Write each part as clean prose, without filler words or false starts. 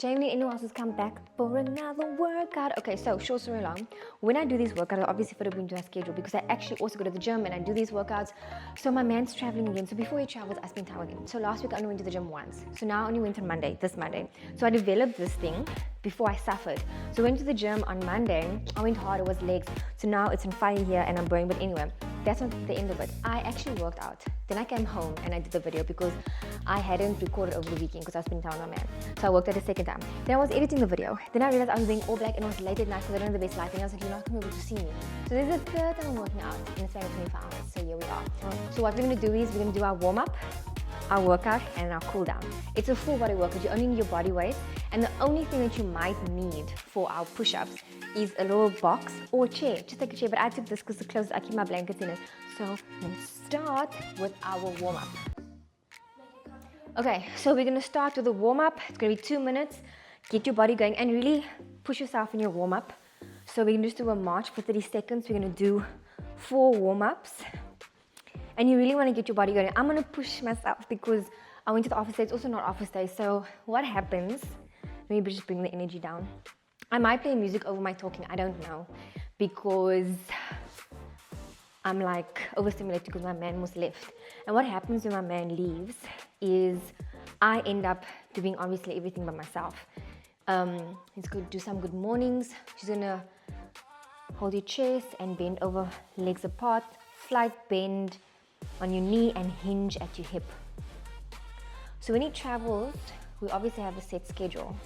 Jamie, anyone else has come back for another workout? Okay, so short story long. When I do these workouts, I obviously fit it into my schedule because I actually also go to the gym and I do these workouts. So my man's traveling again. So before he travels, I spend time with him. So last week I only went to the gym once. So now I only went on Monday, this Monday. So I developed this thing before I suffered. So I went to the gym on Monday. I went hard, it was legs. So now it's on fire here and I'm burning. But anyway, that's not the end of it. I actually worked out. Then I came home and I did the video because I hadn't recorded over the weekend because I was spending time with my man. So I worked out a second time. Then I was editing the video. Then I realized I was wearing all black and it was late at night because I didn't have the best lighting. I was like, you're not going to be able to see me. So this is the third time I'm working out in the span of 24 hours. So here we are. So what we're going to do is we're going to do our warm-up, our workout, and our cool down. It's a full body workout. You only need your body weight. And the only thing that you might need for our push-ups is a little box or a chair. Just like a chair, but I took this because the closest I keep my blankets in it. So let's start with our warm-up. Okay, so we're gonna start with a warm-up. It's gonna be 2 minutes. Get your body going and really push yourself in your warm-up. So we're gonna just do a march for 30 seconds. We're gonna do 4 warm-ups. And you really wanna get your body going. I'm gonna push myself because I went to the office day. It's also not office day. So what happens, let me just bring the energy down. I might play music over my talking, I don't know. Because I'm like overstimulated because my man was left. And what happens when my man leaves is I end up doing obviously everything by myself. He's going to do some good mornings. She's gonna hold your chest and bend over, legs apart, slight bend on your knee and hinge at your hip. So when he travels, we obviously have a set schedule.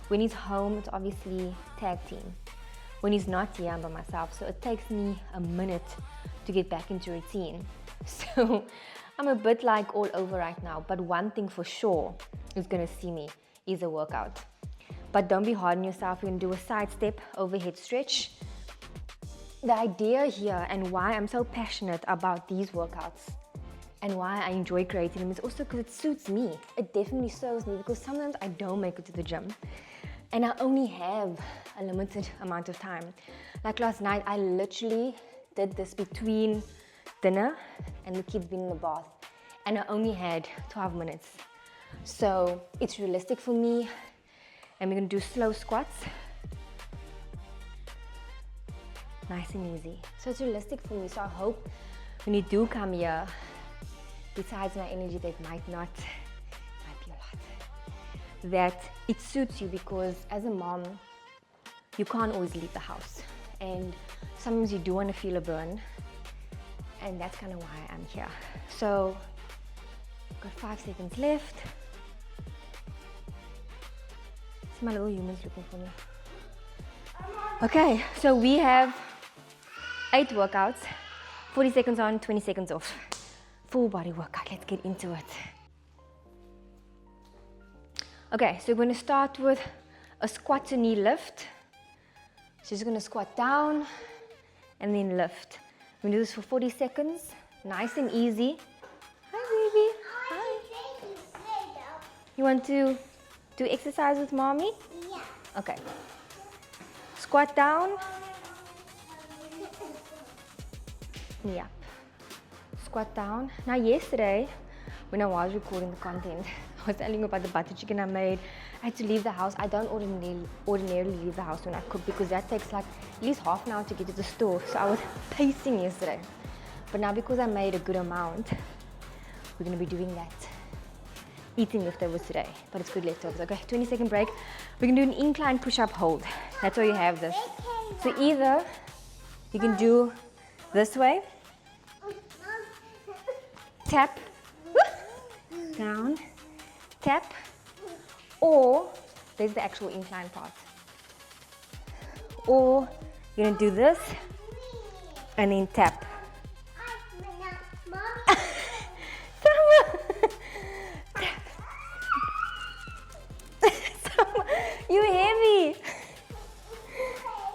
When he's home, it's obviously tag team. When he's not here, I'm by myself. So it takes me a minute to get back into routine. So I'm a bit like all over right now, but one thing for sure is gonna see me is a workout. But don't be hard on yourself. You're gonna do a side step, overhead stretch. The idea here and why I'm so passionate about these workouts and why I enjoy creating them is also because it suits me. It definitely serves me because sometimes I don't make it to the gym and I only have a limited amount of time. Like last night, I literally did this between dinner and the kids being in the bath and I only had 12 minutes. So it's realistic for me and we're gonna do slow squats. Nice and easy. So it's realistic for me. So I hope when you do come here, besides my energy that might be a lot, that it suits you because as a mom, you can't always leave the house. And sometimes you do want to feel a burn. And that's kind of why I'm here. So, got 5 seconds left. See my little humans looking for me. Okay, so we have 8 workouts, 40 seconds on, 20 seconds off. Full body workout, let's get into it. Okay, so we're going to start with a squat to knee lift. So just going to squat down and then lift. We're going to do this for 40 seconds, nice and easy. Hi baby, hi. You want to do exercise with mommy? Yeah. Okay. Squat down. Knee up. Squat down. Now yesterday, when I was recording the content, I was telling you about the butter chicken I made. I had to leave the house. I don't ordinarily leave the house when I cook because that takes like at least half an hour to get to the store. So I was pacing yesterday. But now because I made a good amount, we're gonna be doing that. Eating leftovers today, but it's good leftovers. Okay, 20-second break. We're gonna do an incline push-up hold. That's why you have this. So either you can do this way, tap, down, tap, or there's the actual incline part. Or you're gonna do this and then tap. You heavy.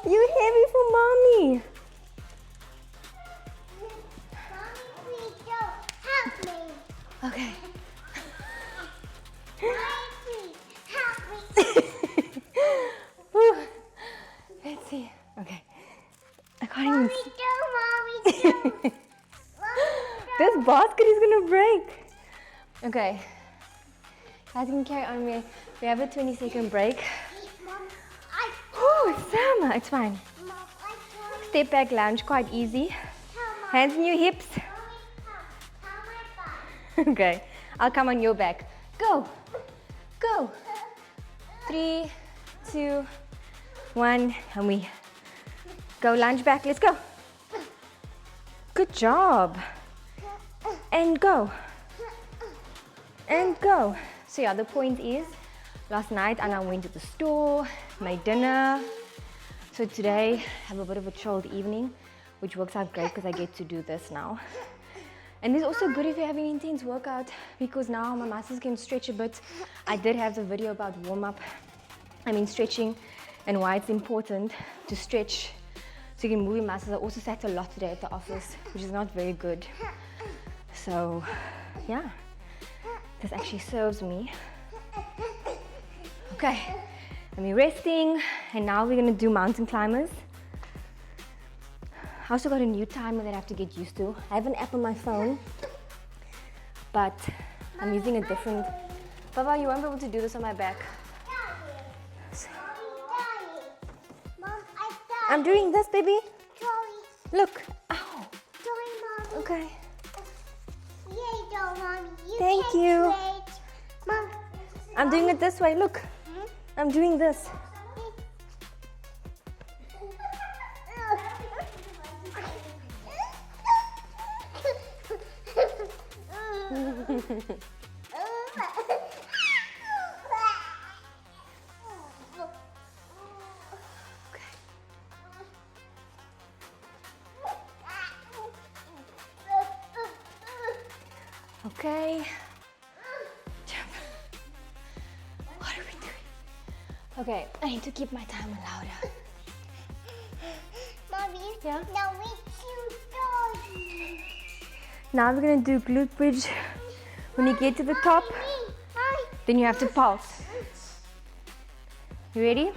You heavy for mommy. Mommy, please help me. Okay. Mommy, please help me. Whew. Let's see. Okay. I can't even see. Mommy, This basket is gonna break. Okay. Guys, you can carry on. We have a 20-second break. Mom, Oh, Selma, it's fine. Mom, I Step back lunge, quite easy. tell Mom. Hands on your hips. How my back. Okay, I'll come on your back. Go, go. 3, 2, 1, and we go lunge back. Let's go. Good job. And go. And go. So yeah, the point is, last night Anna went to the store, made dinner. So today I have a bit of a chilled evening, which works out great because I get to do this now. And it's also good if you're having an intense workout because now my muscles can stretch a bit. I did have the video about stretching and why it's important to stretch so you can move your muscles. I also sat a lot today at the office, which is not very good. So yeah, this actually serves me. Okay, and we're resting, and now we're gonna do mountain climbers. I also got a new timer that I have to get used to. I have an app on my phone, but I'm using a different. Baba, you won't be able to do this on my back. Mom, I I'm doing this, baby. Sorry, Look. Ow. sorry, Mom. Okay. Yay, go, Mommy. Thank can't you. wait. Mom. I'm doing it this way. Look. I'm doing this. Okay. Jump. What are we doing? Okay, I need to keep my timer louder. Mommy, Yeah? now we choose doggy. Now we're gonna do glute bridge. When you get to the top, then you have to pulse. You ready?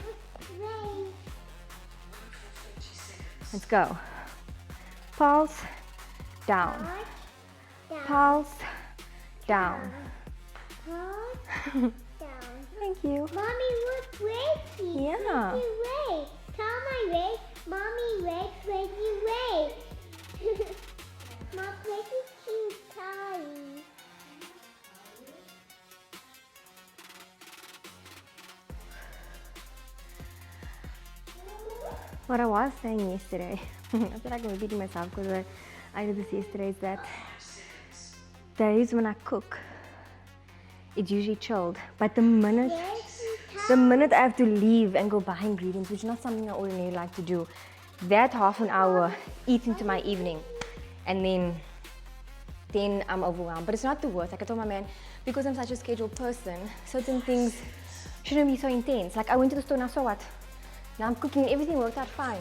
Let's go. Pulse, down. Pulse, down. Down. Thank you. Mommy, look, Reggie. Yeah. Reggie, wait. Tell my Ray. Mommy, Reggie, wait. Mom, Reggie's too tired. What I was saying yesterday, I feel like I'm repeating myself because I did this yesterday, is that days when I cook, it's usually chilled. But the minute I have to leave and go buy ingredients, which is not something I ordinarily like to do, that half an hour eats into my evening, and then I'm overwhelmed. But it's not the worst. Like I told my man, because I'm such a scheduled person, certain things shouldn't be so intense. Like I went to the store and I saw what? Now I'm cooking, everything worked out fine.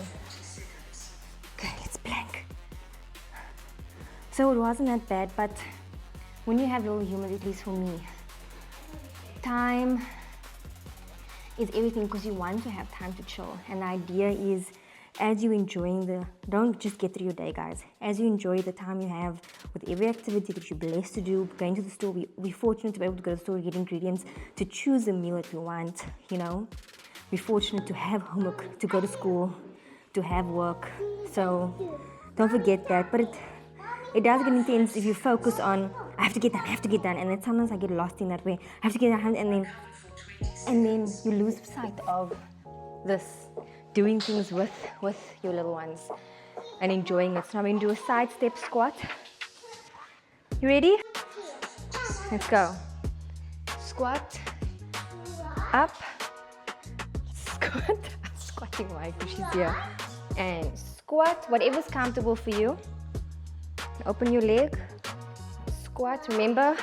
Okay, let's blank. So it wasn't that bad, but when you have little humans, at least for me, time is everything because you want to have time to chill. And the idea is, as you're enjoying don't just get through your day, guys. As you enjoy the time you have with every activity that you're blessed to do, going to the store, we're fortunate to be able to go to the store, get ingredients, to choose a meal that we want, you know. We're fortunate to have homework, to go to school, to have work. So don't forget that. But it does get intense if you focus on, I have to get done. And then sometimes I get lost in that way. I have to get done, and then you lose sight of this, doing things with your little ones and enjoying it. So now we're going to do a side step squat. You ready? Let's go. Squat, up, squat. I'm squatting wide because she's here. And squat, whatever's comfortable for you. Open your leg. Squat, remember,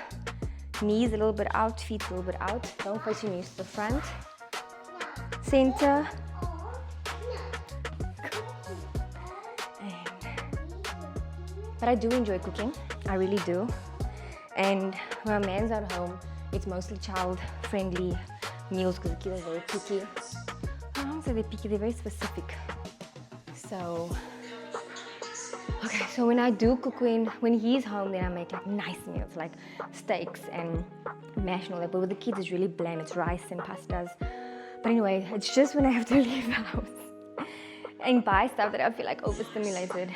knees a little bit out, feet a little bit out. Don't face your knees to the front. Center. But I do enjoy cooking, I really do. And when my man's at home, it's mostly child-friendly meals because the kids are very picky. I don't say they're picky, they're very specific. So Okay, so when I do cook, when he's home, then I make like nice meals, like steaks and mash and all that. But with the kids, it's really bland. It's rice and pastas. But anyway, it's just when I have to leave the house and buy stuff that I feel like overstimulated.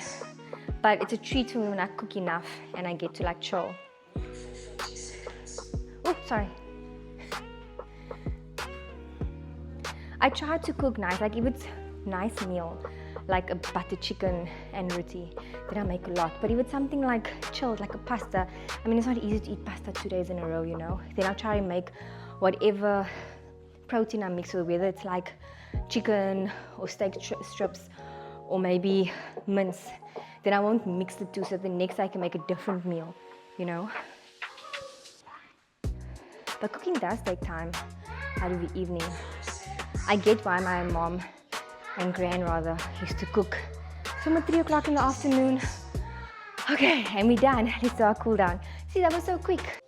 But it's a treat for me when I cook enough and I get to like chill. Oh, sorry. I try to cook nice, like if it's nice meal, like a butter chicken and roti, then I make a lot. But if it's something like chilled, like a pasta, I mean, it's not easy to eat pasta 2 days in a row, you know. Then I try to make whatever protein I mix with, whether it's like chicken or steak strips or maybe mince. Then I won't mix the two, so the next I can make a different meal, you know. But cooking does take time out of the evening. I get why my mom and gran rather used to cook from 3 o'clock in the afternoon. Okay, and we're done. Let's do our cool down. See, that was so quick.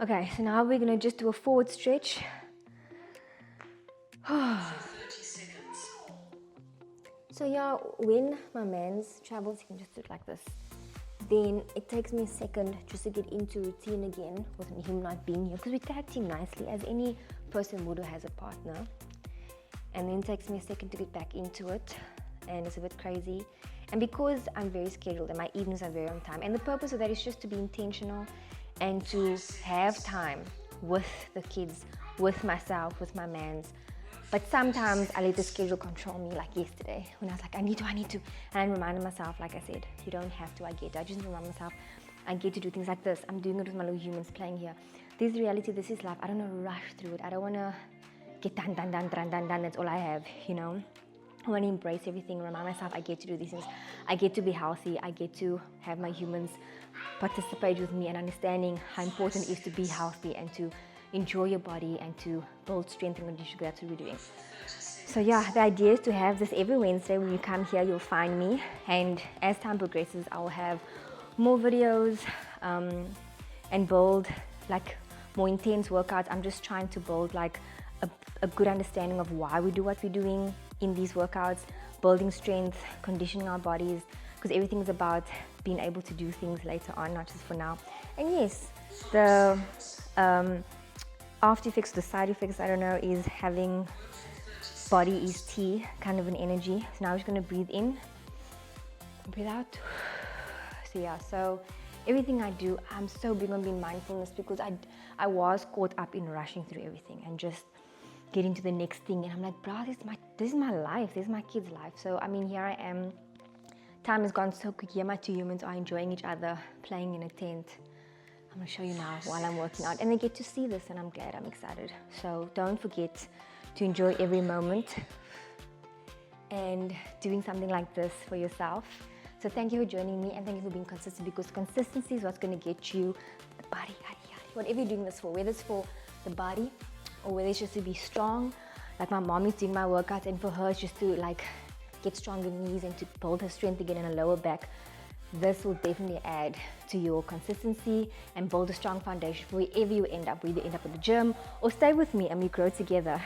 Okay, so now we're gonna just do a forward stretch. So yeah, when my man's travels, he can just do it like this. Then it takes me a second just to get into routine again with him not being here, because we tag team nicely as any person would who has a partner. And then it takes me a second to get back into it, and it's a bit crazy. And because I'm very scheduled and my evenings are very on time, and the purpose of that is just to be intentional and to have time with the kids, with myself, with my mans. But sometimes I let the schedule control me, like yesterday when I was like, I need to. And I reminded myself, like I said, you don't have to, I just remind myself, I get to do things like this. I'm doing it with my little humans playing here. This is reality, this is life. I don't want to rush through it. I don't want to get done, that's all I have, you know. I want to embrace everything, remind myself I get to do these things. I get to be healthy. I get to have my humans participate with me and understanding how important it is to be healthy and to enjoy your body and to build strength and condition. That's what we're doing. So yeah, the idea is to have this every Wednesday. When you come here, you'll find me, and as time progresses, I will have more videos and build like more intense workouts. I'm just trying to build like a good understanding of why we do what we're doing in these workouts, building strength, conditioning our bodies, because everything is about being able to do things later on, not just for now. And yes, the after effects, the side effects, I don't know, is having body is tea, kind of an energy. So now I'm just going to breathe in, breathe out. So yeah, so everything I do, I'm so big on being mindfulness, because I was caught up in rushing through everything and just getting to the next thing. And I'm like, bro, this is my life, this is my kid's life. So I mean, here I am. Time has gone so quick. Here my two humans are enjoying each other, playing in a tent. I'm going to show you now while I'm working out, and they get to see this, and I'm glad, I'm excited. So don't forget to enjoy every moment and doing something like this for yourself. So thank you for joining me, and thank you for being consistent, because consistency is what's going to get you the body, whatever you're doing this for, whether it's for the body or whether it's just to be strong. Like my mom is doing my workouts, and for her it's just to like get stronger knees and to build her strength again in a lower back. This will definitely add to your consistency and build a strong foundation for wherever you end up, whether you end up at the gym or stay with me and we grow together.